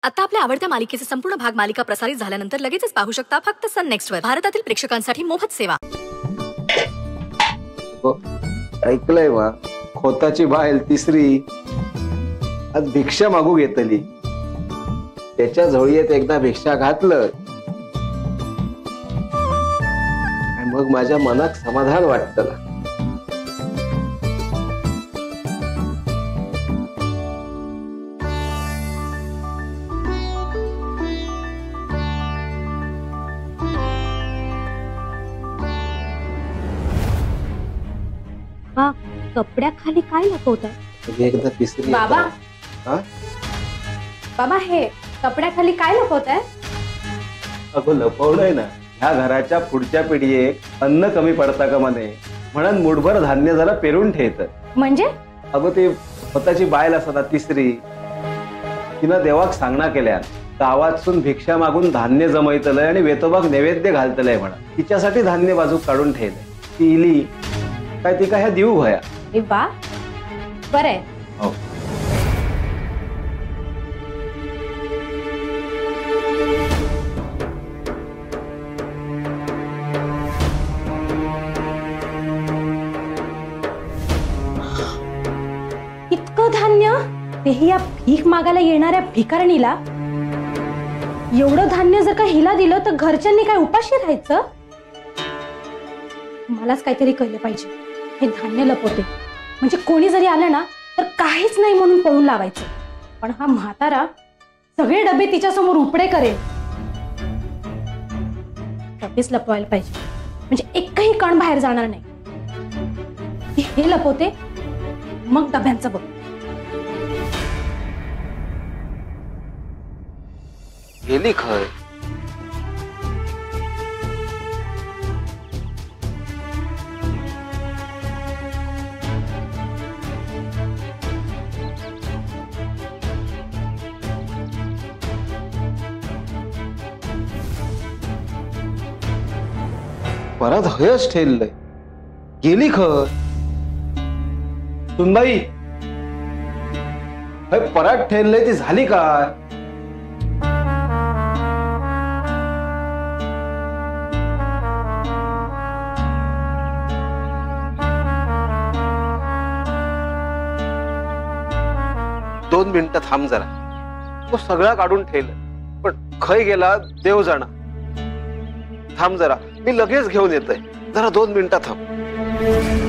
आता आपल्या आवडत्या मालिकेचे संपूर्ण भाग मालिका प्रसारित झाल्यानंतर लगेचच पाहू शकता फक्त सन नेक्स्ट वर. भारतातील प्रेक्षकांसाठी मोफत सेवा. ऐकलंय वा, खोताची बायल तिसरी आज भिक्षा मागू घेतली. त्याच्या झोळीत एकदा भिक्षा घातलं आणि मग माझ्या मनात समाधान वाटतं. कपड्याखाली काय लपवतात? एकदा तिसरी बाबा, बाबा हे कपड्याखाली काय लपवताय? अगो लपवलंय ना, ह्या घराच्या पुढच्या पिढीएक अन्न कमी पडता का म्हणे, म्हणून मुठभर धान्य जरा पेरून ठेवत. म्हणजे अगो ते स्वतःची बायल असता तिसरी, तिनं देवाक सांगणा केल्यान गावातून भिक्षा मागून धान्य जमयतलंय आणि वेतोबाक नैवेद्य घालतलंय म्हणा. तिच्यासाठी धान्य बाजूक काढून ठेवलंय. ती इली काय ती काय ह्या देऊ भया. वा, बरं. हो. इतकं धान्य, तेही या भीक मागायला येणाऱ्या भिकारणीला. एवढं धान्य जर का हिला दिलं तर घरच्यांनी काय उपाशी राहायचं? मलाच काहीतरी कळलं पाहिजे. हे धान्य लपवते म्हणजे कोणी जरी आलं ना तर काहीच नाही म्हणून पळून लावायचं. पण हा म्हातारा सगळे डबे तिच्या समोर उपडे करेल. डबेच लपवायला पाहिजे म्हणजे एकही कण बाहेर जाणार नाही. ती हे लपवते मग डब्यांचं बघ. गेली खय. परत हयच ठेवलंय. गेली खर. सुनबाई, परत ठेवलंय ती झाली काय? दोन मिनिटं थांब जरा. तो सगळा काढून ठेवलं पण खय गेला देव जाणा. थांब जरा, मी लगेच घेऊन येतोय. जरा 2 मिनिटं थांब.